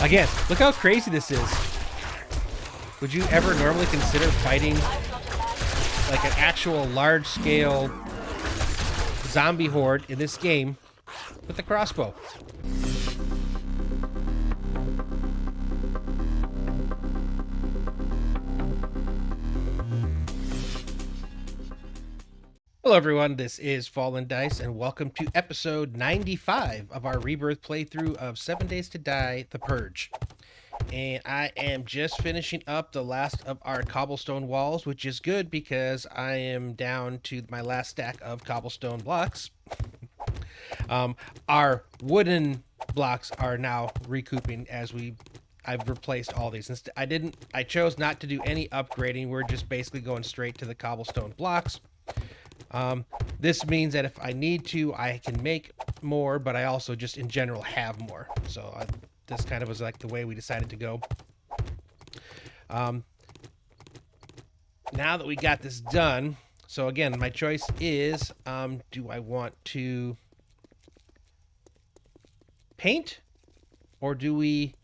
Again, look how crazy this is. Would you ever normally consider fighting like an actual large-scale zombie horde in this game with the crossbow? Hello everyone, this is Fallen Dice, and welcome to episode 95 of our Rebirth playthrough of 7 Days to Die, The Purge. And I am just finishing up the last of our cobblestone walls, which is good because I am down to my last stack of cobblestone blocks. Our wooden blocks are now recouping as I've replaced all these. I chose not to do any upgrading. We're just basically going straight to the cobblestone blocks. This means that if I need to, I can make more, but I also just in general have more. So this kind of was like the way we decided to go. Now that we got this done, so again, my choice is, do I want to paint, or do we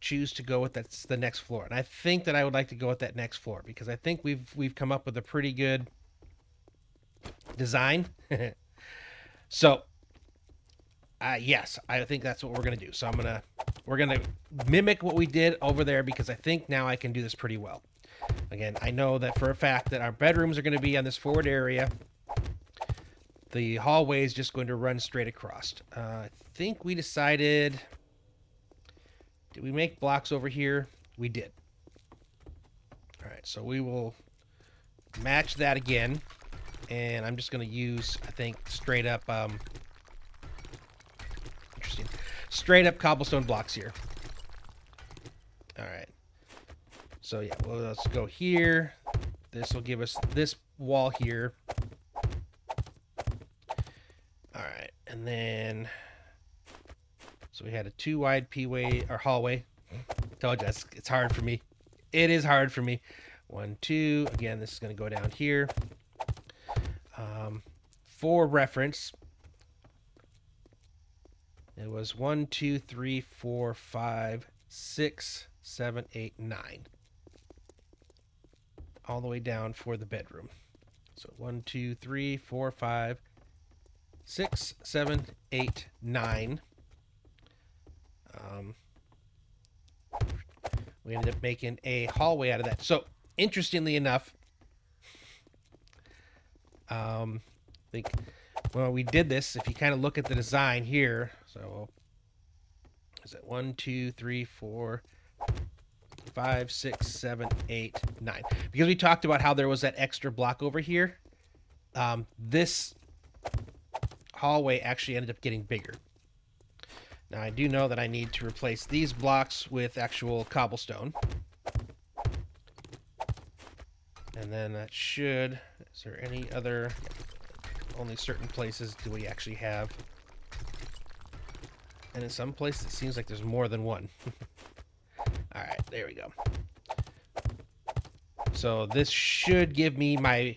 choose to go with the next floor? And I think that I would like to go with that next floor because I think we've come up with a pretty good design. So yes, I think that's what we're gonna do. So we're gonna mimic what we did over there because I think now I can do this pretty well. Again, I know that for a fact that our bedrooms are going to be on this forward area. The hallway is just going to run straight across. I think we decided, did we make blocks over here? We did. All right, so we will match that again. And I'm just going to use, I think, straight up cobblestone blocks here. All right. So, yeah, well, let's go here. This will give us this wall here. All right. And then, so we had a 2-wide P-way, or hallway. Told you, it's hard for me. It is hard for me. 1, 2. Again, this is going to go down here. For reference, it was 1, 2, 3, 4, 5, 6, 7, 8, 9. All the way down for the bedroom. So 1, 2, 3, 4, 5, 6, 7, 8, 9. We ended up making a hallway out of that. So, interestingly enough, I think, well, we did this. If you kind of look at the design here, so is it 1, 2, 3, 4, 5, 6, 7, 8, 9? Because we talked about how there was that extra block over here. This hallway actually ended up getting bigger. Now, I do know that I need to replace these blocks with actual cobblestone. And then that should... Is there any other... Only certain places do we actually have. And in some places it seems like there's more than one. Alright, there we go. So this should give me my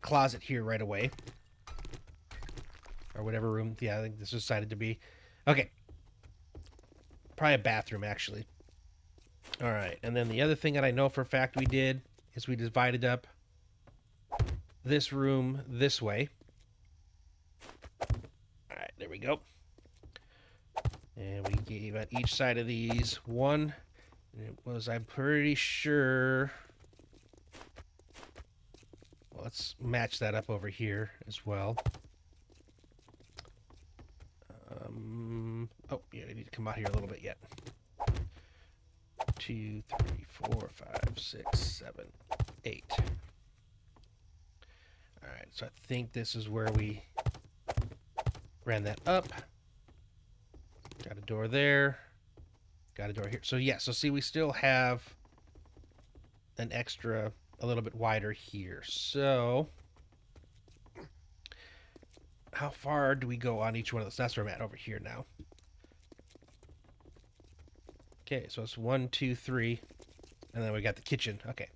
closet here right away. Or whatever room. Yeah, I think this was decided to be. Okay. Probably a bathroom, actually. Alright, and then the other thing that I know for a fact we did is we divided up this room this way. Alright, there we go. And we gave at each side of these one. And it was, I'm pretty sure... Well, let's match that up over here as well. Oh, yeah, I need to come out here a little bit yet. 2, 3, 4, 5, 6, 7, 8. Alright, so I think this is where we ran that up. Got a door there. Got a door here. So yeah, so see, we still have an extra, a little bit wider here. So how far do we go on each one of those? That's where I'm at over here now. Okay, so it's 1, 2, 3. And then we got the kitchen. Okay.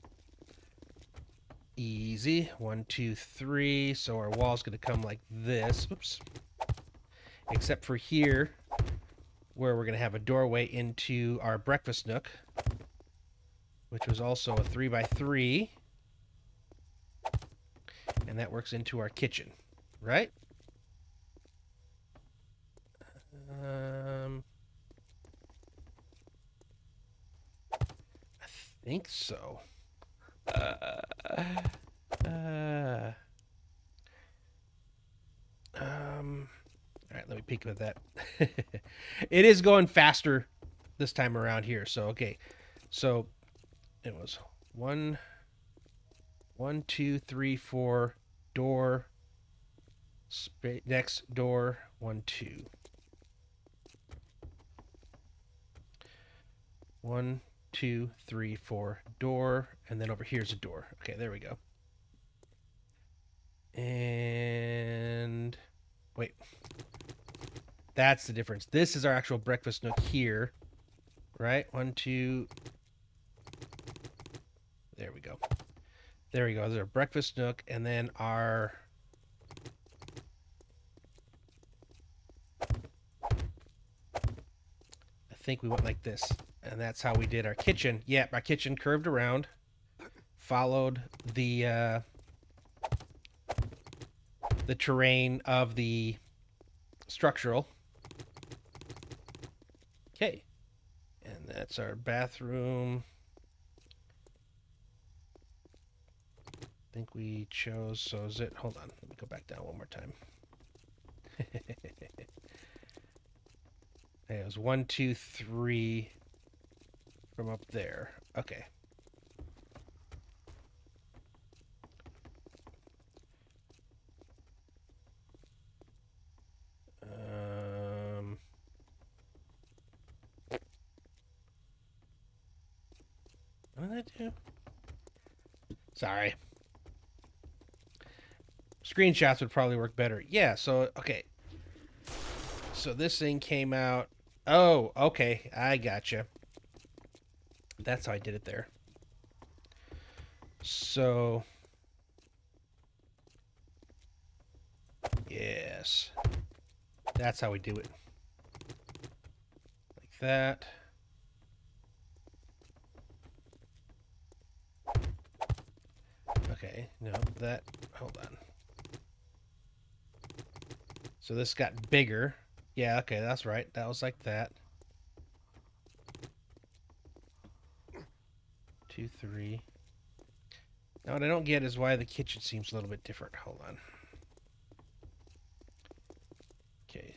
Easy. 1, 2, 3. So our wall's going to come like this. Oops. Except for here, where we're going to have a doorway into our breakfast nook, which was also a 3x3. And that works into our kitchen, right? I think so. All right, let me peek at that. It is going faster this time around here. So, okay. So, it was 1, 2, 3, 4, door, next door, 1, 2. 1, 2, 3, 4, door, and then over here's a door. Okay, there we go. And wait, that's the difference. This is our actual breakfast nook here, right? 1, 2. There we go. There we go. There's our breakfast nook, and then our I think we went like this, and that's how we did our kitchen. Yeah, our kitchen curved around, followed the terrain of the structural. Okay, and that's our bathroom. I think we chose, so is it, hold on, let me go back down one more time. It was 1, 2, 3 from up there. Okay. What did I do? Sorry. Screenshots would probably work better. Yeah, so, okay. So this thing came out. Oh, okay. I gotcha. That's how I did it there. So, yes. That's how we do it. Like that. Okay, no, that, hold on. So this got bigger. Yeah, okay, that's right. That was like that. 2, 3. Now what I don't get is why the kitchen seems a little bit different. Hold on. Okay.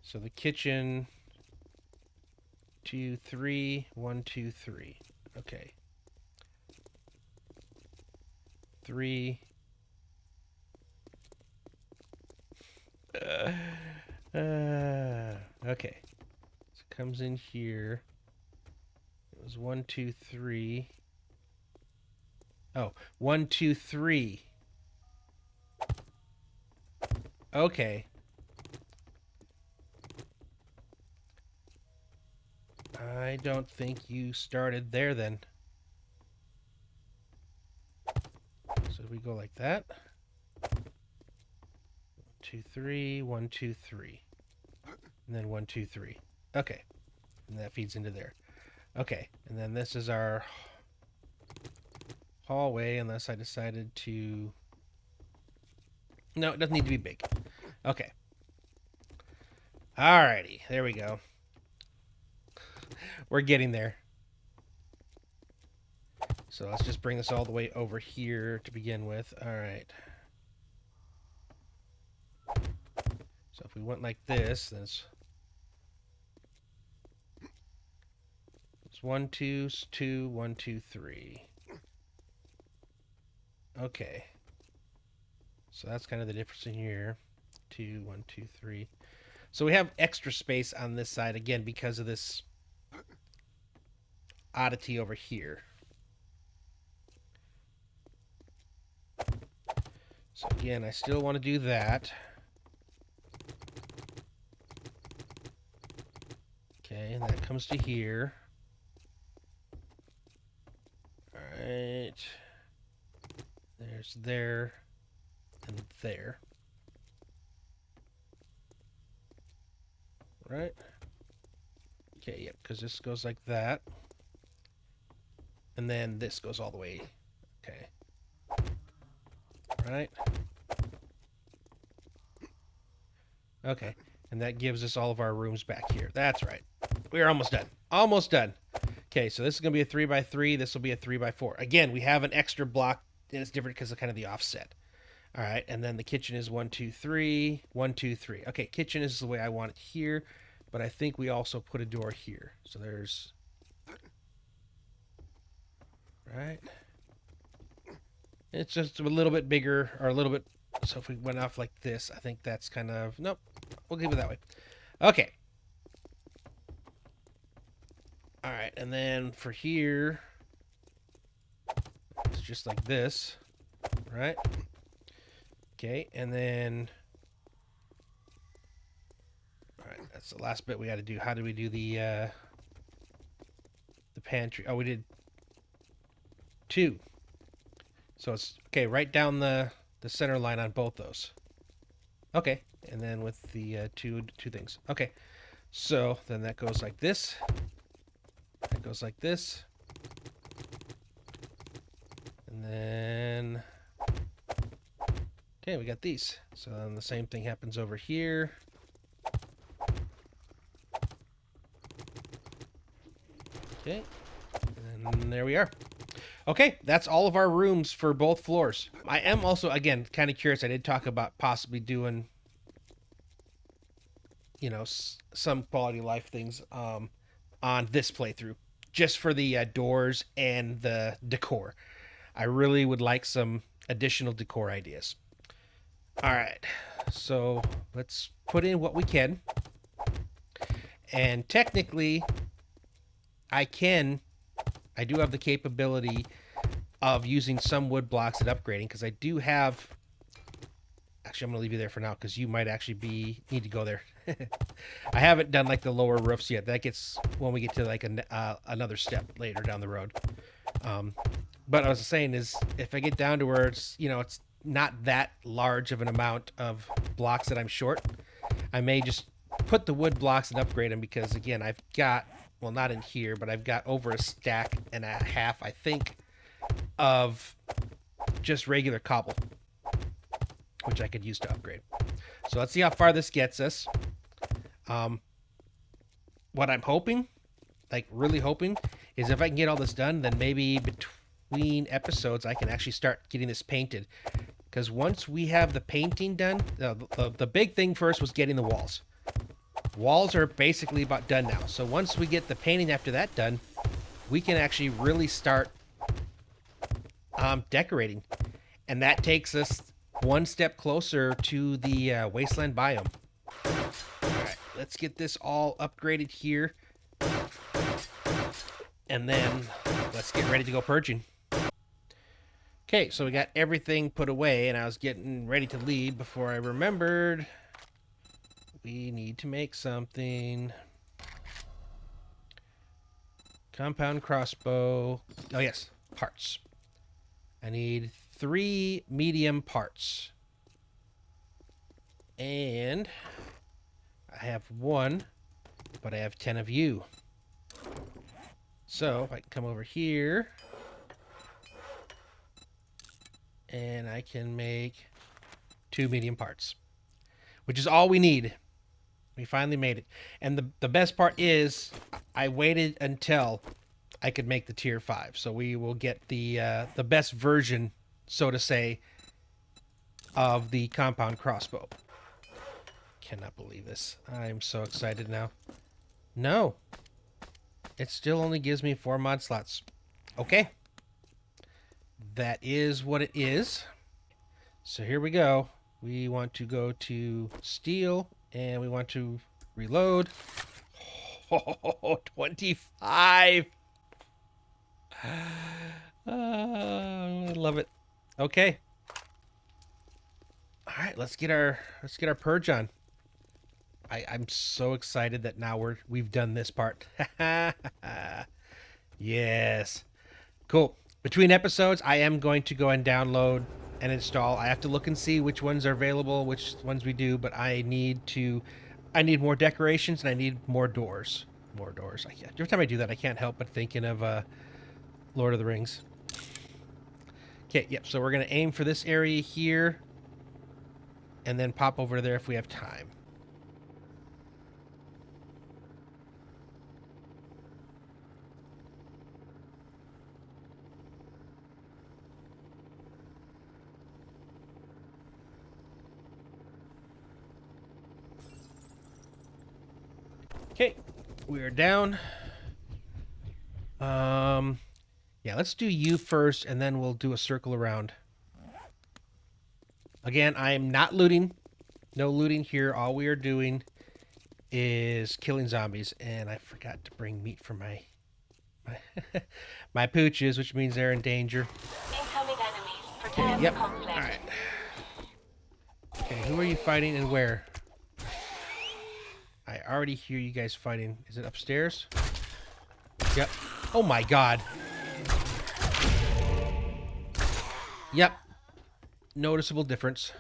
So the kitchen 2, 3, 1, 2, 3. Okay. 3. Okay. So it comes in here. It was 1, 2, 3. Oh, 1, 2, 3. Okay. I don't think you started there then. So we go like that. 1, 2, 3, 1, 2, 3. And then 1, 2, 3. Okay. And that feeds into there. Okay. And then this is our hallway, unless I decided to... No, it doesn't need to be big. Okay. Alrighty. There we go. We're getting there. So let's just bring this all the way over here to begin with. Alright. So if we went like this, then it's 1, 2, 2, 1, 2, 3. Okay. So that's kind of the difference in here. 2, 1, 2, 3. So we have extra space on this side again because of this oddity over here. So again, I still want to do that. Okay, and that comes to here. Alright. There's there and there. Right? Okay, yep, because this goes like that. And then this goes all the way. Okay. Right. Okay. And that gives us all of our rooms back here. That's right. We're almost done. Almost done. Okay, so this is going to be a 3x3. This will be a 3x4. Again, we have an extra block, and it's different because of kind of the offset. All right, and then the kitchen is 1, 2, 3. 1, 2, 3. Okay, kitchen is the way I want it here, but I think we also put a door here. So there's... Right. It's just a little bit bigger, or a little bit... So if we went off like this, I think that's kind of... Nope, we'll leave it that way. Okay. All right, and then for here, it's just like this, right? Okay, and then... All right, that's the last bit we got to do. How do we do the pantry? Oh, we did 2. So it's, okay, right down the center line on both those. Okay, and then with the two things. Okay, so then that goes like this. That goes like this. And then... Okay, we got these. So then the same thing happens over here. Okay, and there we are. Okay, that's all of our rooms for both floors. I am also, again, kind of curious. I did talk about possibly doing, you know, some quality of life things on this playthrough, just for the doors and the decor. I really would like some additional decor ideas. All right, so let's put in what we can. And technically, I do have the capability of using some wood blocks and upgrading, because I do have... Actually, I'm going to leave you there for now, because you might actually need to go there. I haven't done like the lower roofs yet. That gets when we get to like another step later down the road. But I was saying is, if I get down to where it's, you know, it's not that large of an amount of blocks that I'm short, I may just put the wood blocks and upgrade them, because again, I've got, well, not in here, but I've got over a stack and a half, I think, of just regular cobble, which I could use to upgrade. So let's see how far this gets us. What I'm hoping, like really hoping, is if I can get all this done, then maybe between episodes I can actually start getting this painted. Because once we have the painting done, the big thing first was getting the walls. Walls are basically about done now. So once we get the painting after that done, we can actually really start decorating. And that takes us one step closer to the wasteland biome. Alright, let's get this all upgraded here. And then let's get ready to go purging. Okay, so we got everything put away, and I was getting ready to leave before I remembered we need to make something. Compound crossbow. Oh, yes, parts. I need 3 medium parts. And I have 1, but I have 10 of you. So if I can come over here, and I can make 2 medium parts, which is all we need. We finally made it. And the best part is I waited until I could make the tier 5. So we will get the best version, so to say, of the compound crossbow. Cannot believe this. I'm so excited now. No. It still only gives me 4 mod slots. Okay. That is what it is. So here we go. We want to go to steel, and we want to reload. Oh, 25. I love it. Okay. All right, let's get our purge on. I'm so excited that now we've done this part. Yes. Cool. Between episodes, I am going to go and download and install. I have to look and see which ones are available, which ones we do, but I need more decorations, and I need more doors. More doors. Every time I do that, I can't help but thinking of Lord of the Rings. Okay, yep, so we're going to aim for this area here. And then pop over there if we have time. Okay, we are down. Yeah, let's do you first, and then we'll do a circle around. Again, I am not looting. No looting here. All we are doing is killing zombies, and I forgot to bring meat for my my pooches, which means they're in danger. Incoming enemies. Prepare Yep. for conflict. All right. Okay, who are you fighting and where? I already hear you guys fighting. Is it upstairs? Yep. Oh my god. Yep. Noticeable difference.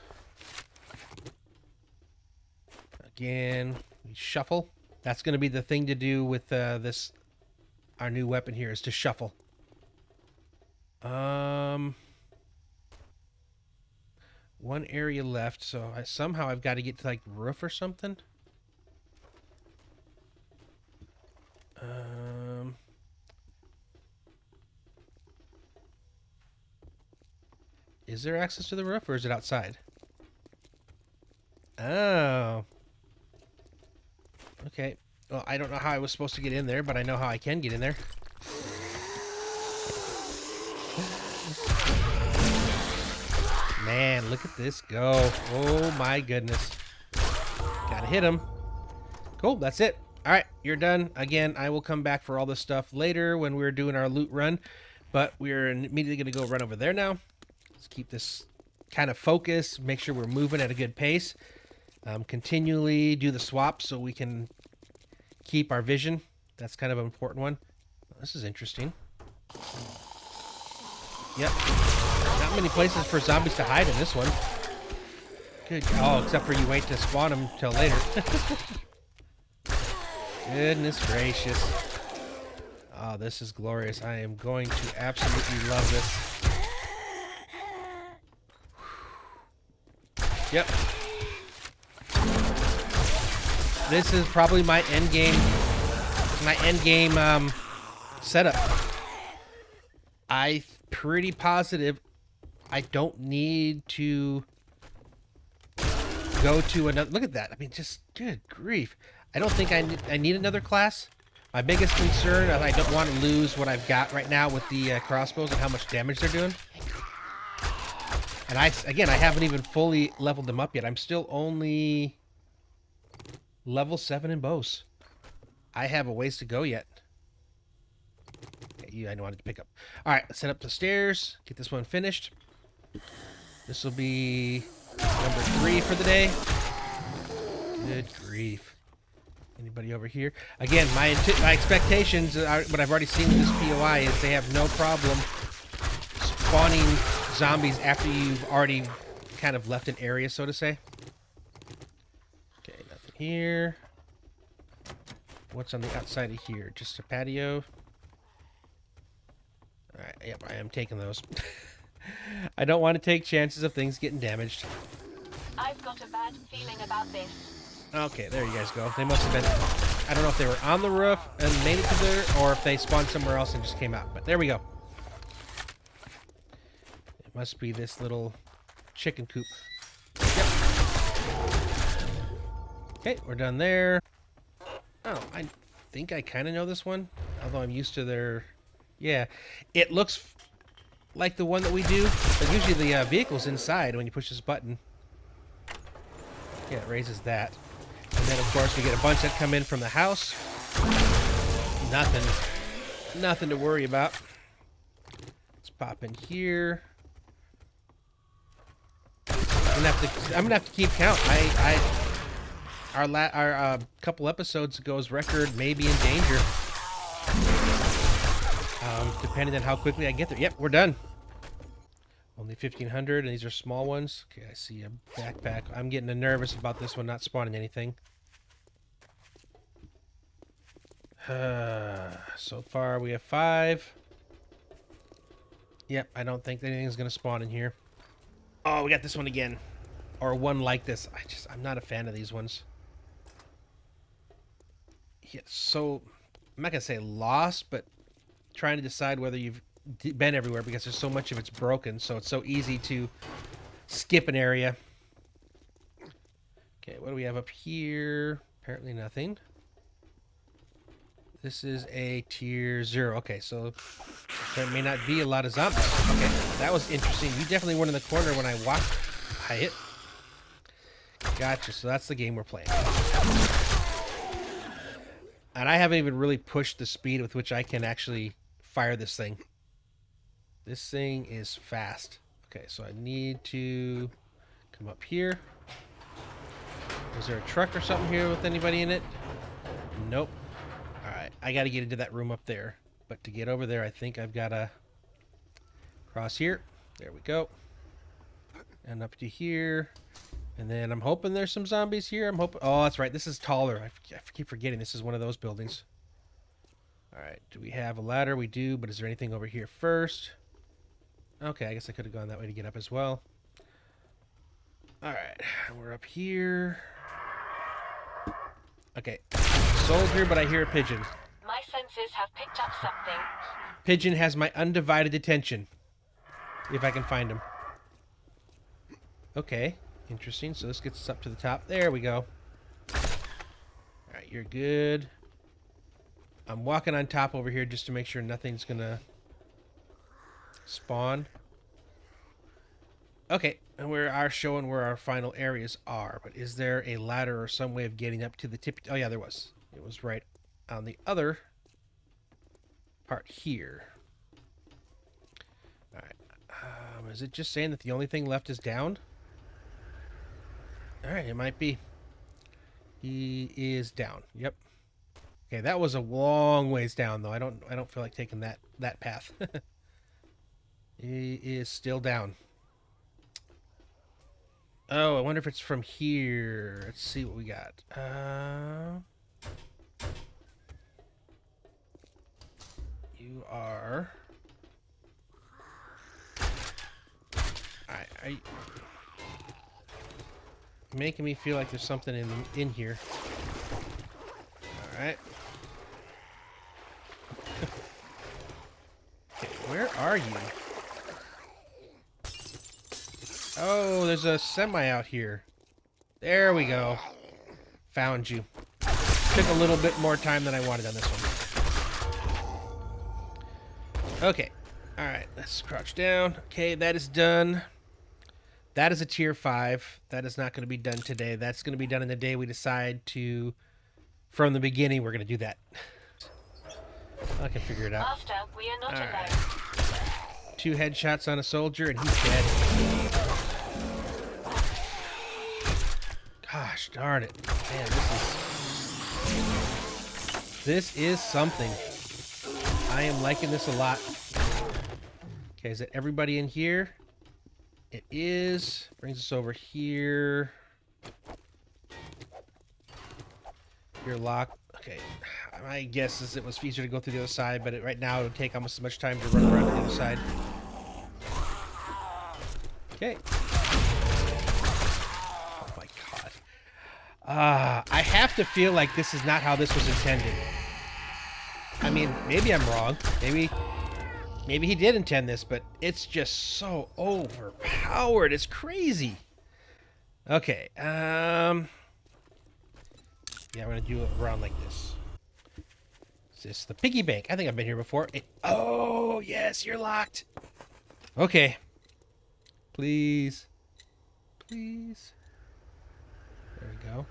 Again, we shuffle. That's going to be the thing to do with this. Our new weapon here is to shuffle. One area left, so somehow I've got to get to like roof or something. Is there access to the roof, or is it outside? Oh. Okay. Well, I don't know how I was supposed to get in there, but I know how I can get in there. Man, look at this go. Oh my goodness. Gotta hit him. Cool, that's it. All right, you're done. Again, I will come back for all this stuff later when we're doing our loot run, but we're immediately going to go run over there now. Let's keep this kind of focused, make sure we're moving at a good pace. Continually do the swap so we can keep our vision. That's kind of an important one. This is interesting. Yep. Not many places for zombies to hide in this one. Good. Oh, except for you wait to spawn them till later. Goodness gracious. Oh, this is glorious. I am going to absolutely love this. Yep. This is probably my end game setup. I'm pretty positive I don't need to go to another. Look at that. I mean, just good grief. I don't think I need another class. My biggest concern is I don't want to lose what I've got right now with the crossbows and how much damage they're doing. And I haven't even fully leveled them up yet. I'm still only level 7 in bows. I have a ways to go yet. Okay, I wanted to pick up. All right, let's set up the stairs. Get this one finished. This will be number 3 for the day. Good grief. Anybody over here? Again, my expectations, what I've already seen with this POI, is they have no problem spawning zombies after you've already kind of left an area, so to say. Okay, nothing here. What's on the outside of here? Just a patio. Alright, yep, I am taking those. I don't want to take chances of things getting damaged. I've got a bad feeling about this. Okay, there you guys go. They must have been... I don't know if they were on the roof and made it to there, or if they spawned somewhere else and just came out. But there we go. It must be this little chicken coop. Yep. Okay, we're done there. Oh, I think I kind of know this one. Although I'm used to their... Yeah, it looks like the one that we do. But usually the vehicle's inside when you push this button. Yeah, it raises that. And then, of course, we get a bunch that come in from the house. Nothing to worry about. Let's pop in here. I'm gonna have to keep count. Our couple episodes ago's record may be in danger. Depending on how quickly I get there. Yep, we're done. Only 1,500, and these are small ones. Okay, I see a backpack. I'm getting nervous about this one not spawning anything. So far we have 5. Yep, I don't think anything's gonna spawn in here. Oh, we got this one again. Or one like this. I'm not a fan of these ones. Yeah, so I'm not gonna say lost, but trying to decide whether you've been everywhere because there's so much of it's broken, so it's so easy to skip an area. Okay, what do we have up here? Apparently nothing. This is a tier 0. Okay, so there may not be a lot of zombies. Okay, that was interesting. You definitely weren't in the corner when I walked. I hit. Gotcha, so that's the game we're playing. And I haven't even really pushed the speed with which I can actually fire this thing. This thing is fast. Okay, so I need to come up here. Is there a truck or something here with anybody in it? Nope. Alright, I gotta get into that room up there. But to get over there, I think I've gotta cross here. There we go. And up to here. And then I'm hoping there's some zombies here. I'm hoping... Oh, that's right. This is taller. I keep forgetting this is one of those buildings. Alright, do we have a ladder? We do, but is there anything over here first? Okay, I guess I could have gone that way to get up as well. Alright, we're up here. Okay, soldier, but I hear a pigeon. My senses have picked up something. Pigeon has my undivided attention. If I can find him. Okay, interesting. So this gets us up to the top. There we go. Alright, you're good. I'm walking on top over here just to make sure nothing's gonna spawn. Okay, and we are showing where our final areas are. But is there a ladder or some way of getting up to the tip? Oh yeah, there was. It was right on the other part here. Alright. Is it just saying that the only thing left is down? Alright, it might be. He is down. Yep. Okay, that was a long ways down though. I don't feel like taking that path. He is still down. Oh, I wonder if it's from here. Let's see what we got. You are... Are you... making me feel like there's something in here. Alright. Okay, where are you? Oh, there's a semi out here. There we go. Found you. Took a little bit more time than I wanted on this one. Okay. Alright, let's crouch down. Okay, that is done. That is a tier 5. That is not going to be done today. That's going to be done in the day we decide to... From the beginning, we're going to do that. I can figure it out. Master, we are not alone. 2 headshots on a soldier, and he's dead. Gosh darn it. Man, this is something. I am liking this a lot. Okay, is it everybody in here? It is. Brings us over here. You're locked. Okay. My guess is it was easier to go through the other side, but right now it would take almost as much time to run around to the other side. Okay. Oh my god. I have to feel like this is not how this was intended. I mean, maybe I'm wrong. Maybe he did intend this, but it's just so overpowered. It's crazy. Okay. Yeah, we're gonna do it around like this. Is this the piggy bank? I think I've been here before. Oh, yes, you're locked. Okay. Please. Please. There we go.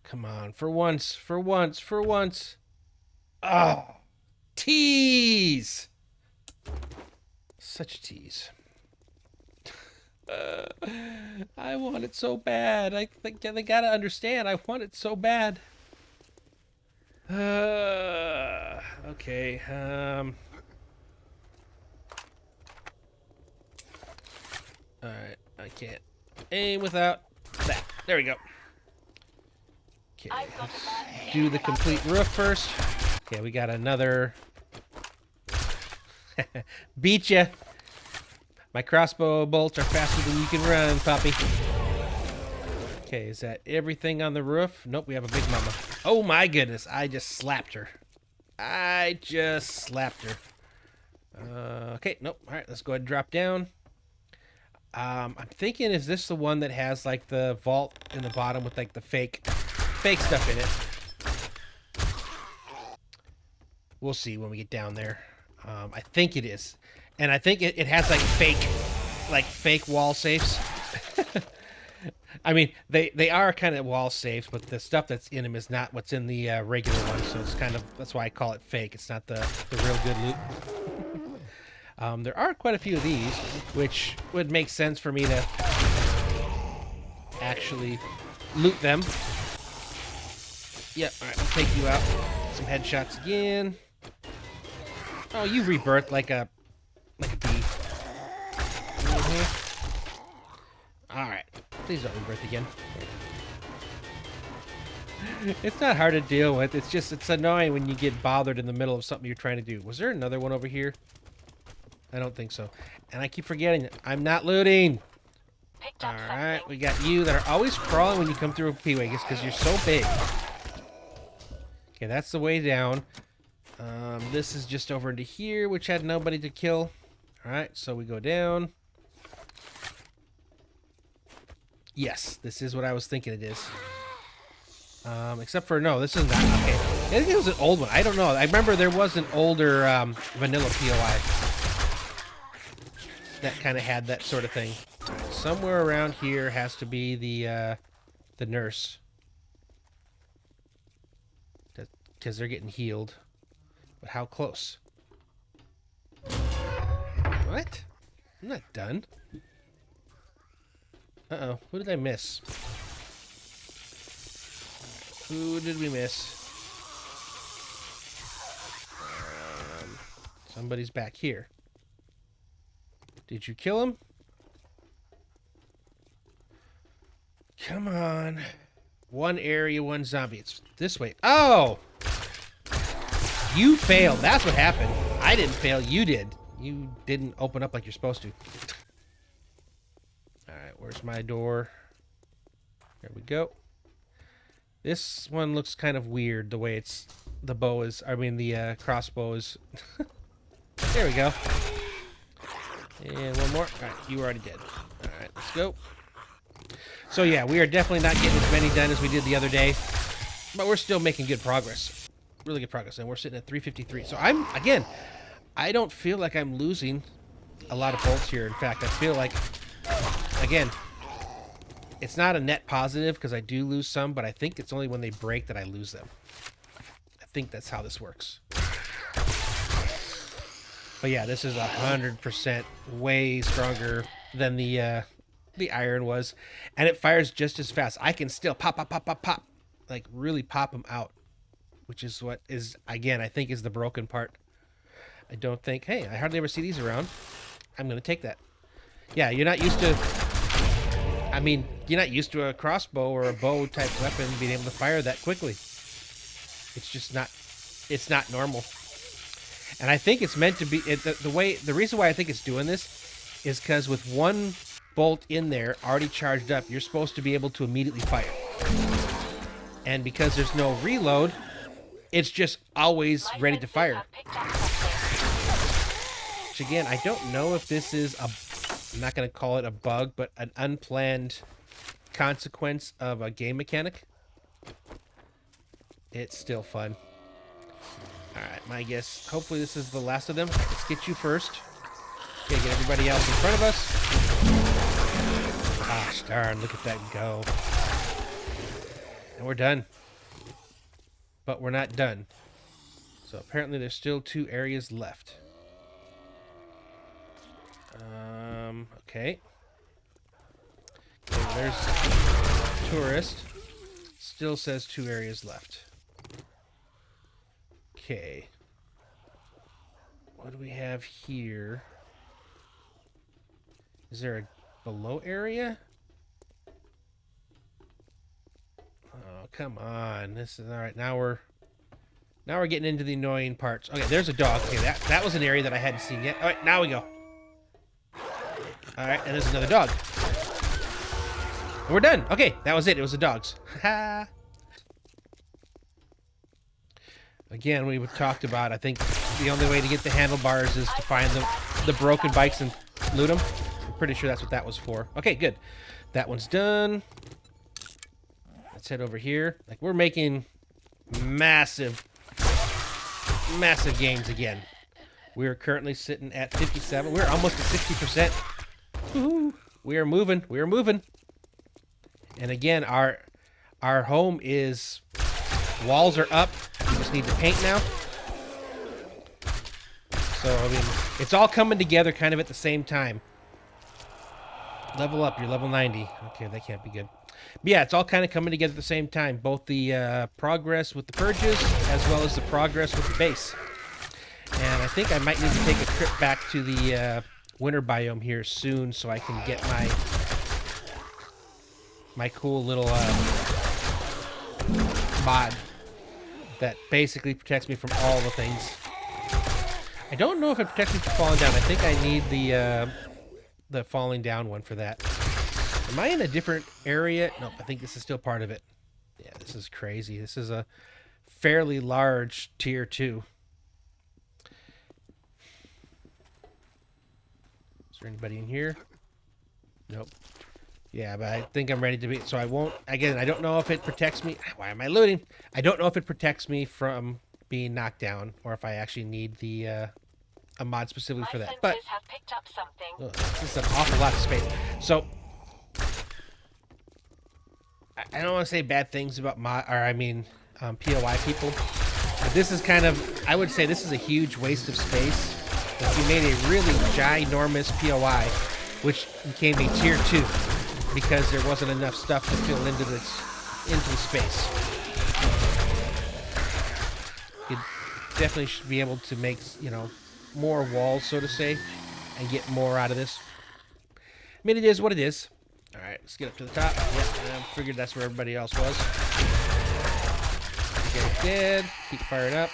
Come on, for once, for once, for once. Oh, tease. Such a tease. I want it so bad. I think they gotta understand. I want it so bad. Okay. Alright, I can't aim without that. There we go. Okay, I've got a bad let's feeling do the about complete this. roof first. Okay, we got another... Beat ya! My crossbow bolts are faster than you can run, puppy. Okay, is that everything on the roof? Nope, we have a big mama. Oh my goodness, I just slapped her. I just slapped her. Okay, nope. All right, let's go ahead and drop down. I'm thinking, is this the one that has like the vault in the bottom with like the fake stuff in it? We'll see when we get down there. I think it is, and I think it has like fake wall safes. I mean, they are kind of wall safes, but the stuff that's in them is not what's in the regular one. So it's kind of, that's why I call it fake. It's not the real good loot. There are quite a few of these, which would make sense for me to actually loot them. Yep, all right, we'll take you out. Some headshots again. Oh, you rebirth like a bee. All right, please don't rebirth again. It's not hard to deal with. It's just, it's annoying when you get bothered in the middle of something you're trying to do. Was there another one over here? I don't think so. And I keep forgetting that I'm not looting. Picked All up right, something. we got you that are always crawling when you come through a P-Way because you're so big. Okay, that's the way down. This is just over into here, which had nobody to kill. All right, so we go down. Yes, this is what I was thinking it is. Except for, no, this is not. Okay, I think it was an old one. I don't know. I remember there was an older vanilla POI that kind of had that sort of thing. All right, somewhere around here has to be the nurse. Because they're getting healed. But how close? What? I'm not done. Uh-oh. Who did I miss? Who did we miss? Somebody's back here. Did you kill him? Come on. One area, one zombie. It's this way. Oh! You failed. That's what happened. I didn't fail. You did. You didn't open up like you're supposed to. Alright, where's my door? There we go. This one looks kind of weird, the way it's... The bow is... I mean, the crossbow is... There we go. And one more. Alright, you already did. Alright, let's go. So yeah, we are definitely not getting as many done as we did the other day. But we're still making good progress. Really good progress. And we're sitting at 353. So I'm... Again, I don't feel like I'm losing a lot of bolts here. In fact, I feel like... Again... It's not a net positive because I do lose some, but I think it's only when they break that I lose them. I think that's how this works. But yeah, this is 100% way stronger than the iron was, and it fires just as fast. I can still pop, pop, pop, pop, pop, like really pop them out, which is what is, again, I think is the broken part. I don't think, hey, I hardly ever see these around. I'm gonna take that. Yeah, you're not used to. I mean, you're not used to a crossbow or a bow type weapon being able to fire that quickly. It's just not, it's not normal. And I think it's meant to be, the reason why I think it's doing this is because with one bolt in there already charged up, you're supposed to be able to immediately fire. And because there's no reload, it's just always My ready to senses fire. have picked up something. Which again, I don't know if this is a, I'm not going to call it a bug, but an unplanned consequence of a game mechanic. It's still fun. Alright, my guess, hopefully this is the last of them. Let's get you first. Okay, get everybody else in front of us. Gosh darn, look at that go. And we're done. But we're not done. So apparently there's still 2 areas left. Okay. Okay, there's tourist. Still says 2 areas left. Okay. What do we have here? Is there a below area. Oh, come on. This is all right. Now we're getting into the annoying parts. Okay, there's a dog. Okay, that was an area that I hadn't seen yet. All right, now we go. All right, and there's another dog. And we're done. Okay, that was it. It was the dogs. Ha. Again, we talked about, I think the only way to get the handlebars is to find the broken bikes and loot them. I'm pretty sure that's what that was for. Okay, good. That one's done. Let's head over here. Like, we're making massive gains again. We are currently sitting at 57. We're almost at 60%. Woohoo. We are moving. We are moving. And again, our home is, walls are up. We just need to paint now. So, I mean, it's all coming together kind of at the same time. Level up. You're level 90. Okay, that can't be good. But yeah, it's all kind of coming together at the same time. Both the progress with the purges as well as the progress with the base. And I think I might need to take a trip back to the winter biome here soon so I can get my cool little mod that basically protects me from all the things. I don't know if it protects me from falling down. I think I need the falling down one for that. Am I in a different area? Nope, I think this is still part of it. Yeah, this is crazy. This is a fairly large tier 2. Is there anybody in here? Nope. Yeah, but I think I'm ready to be... So I won't... Again, I don't know if it protects me... Why am I looting? I don't know if it protects me from being knocked down or if I actually need the a mod specifically for that. But have picked up something. oh, this is an awful lot of space. So... I don't want to say bad things about POI people, but this is kind of, I would say this is a huge waste of space. If you made a really ginormous POI, which became a tier 2, because there wasn't enough stuff to fill into the space. You definitely should be able to make, you know, more walls, so to say, and get more out of this. I mean, it is what it is. All right, let's get up to the top. Yep, I figured that's where everybody else was. You guys dead. Keep firing up.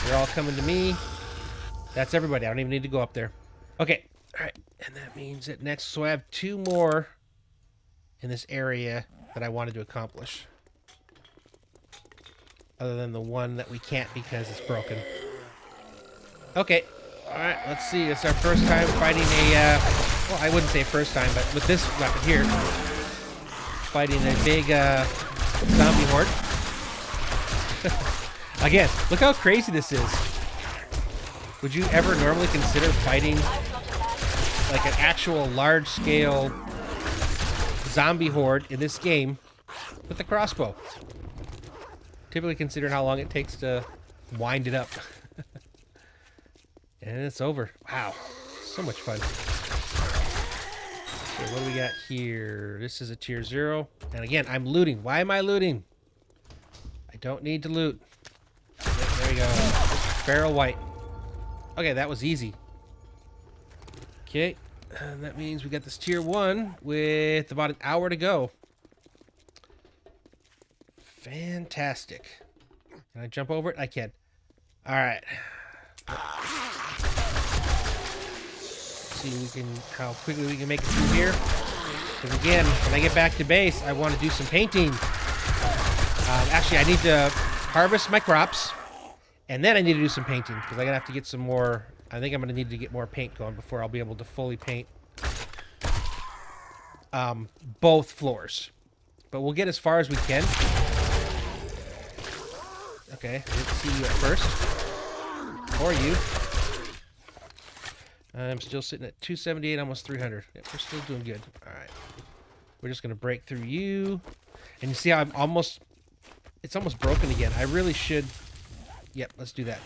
They're all coming to me. That's everybody. I don't even need to go up there. Okay. All right. And that means that next... So I have 2 more in this area that I wanted to accomplish. Other than the one that we can't because it's broken. Okay. All right. Let's see. It's our first time fighting a... well, I wouldn't say first time, but with this weapon here, fighting a big zombie horde. Again, look how crazy this is. Would you ever normally consider fighting like an actual large-scale zombie horde in this game with a crossbow? Typically considering how long it takes to wind it up. And it's over. Wow, so much fun. Okay, what do we got here? This is a tier 0. And again, I'm looting. Why am I looting? I don't need to loot. Yep, there we go. Barrel white. Okay, that was easy. Okay, and that means we got this tier 1 with about an hour to go. Fantastic. Can I jump over it? I can. All right. See how quickly we can make it through here. Because again, when I get back to base, I want to do some painting. Actually, I need to harvest my crops, and then I need to do some painting because I'm gonna have to get some more. I think I'm gonna need to get more paint going before I'll be able to fully paint both floors. But we'll get as far as we can. Okay, let's see you at first, or you. I'm still sitting at 278, almost 300. Yep, we're still doing good. All right. We're just going to break through you. And you see how it's almost broken again. I really should... Yep, let's do that.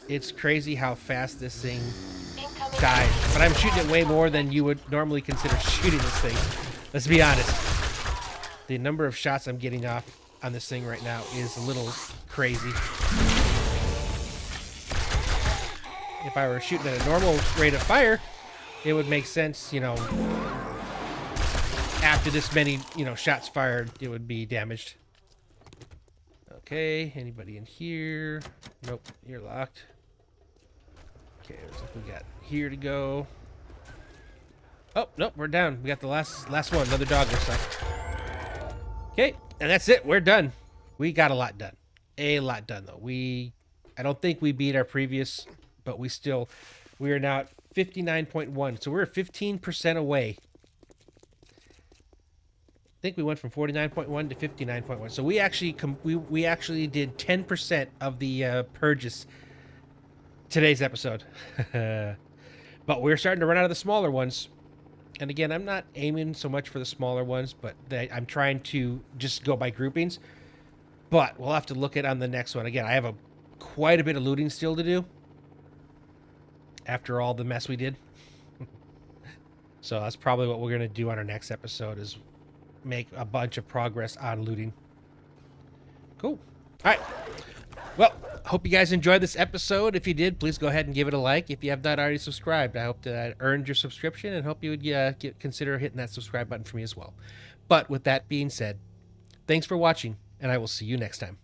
It's crazy how fast this thing dies. But I'm shooting it way more than you would normally consider shooting this thing. Let's be honest. The number of shots I'm getting off on this thing right now is a little crazy. If I were shooting at a normal rate of fire, it would make sense, after this many, shots fired, it would be damaged. Okay, anybody in here? Nope, you're locked. Okay, looks like we got here to go. Oh, nope, we're down. We got the last one, another dog or something. Okay, and that's it. We're done. We got a lot done. A lot done, though. I don't think we beat our previous, but we are now at 59.1. So we're 15% away. I think we went from 49.1 to 59.1. So we actually we actually did 10% of the purges today's episode. But we're starting to run out of the smaller ones. And again, I'm not aiming so much for the smaller ones, but I'm trying to just go by groupings. But we'll have to look at on the next one. Again, I have quite a bit of looting still to do after all the mess we did. So that's probably what we're going to do on our next episode, is make a bunch of progress on looting. Cool. All right. Well, hope you guys enjoyed this episode. If you did, please go ahead and give it a like. If you have not already subscribed, I hope that I earned your subscription, and hope you would consider hitting that subscribe button for me as well. But with that being said, thanks for watching, and I will see you next time.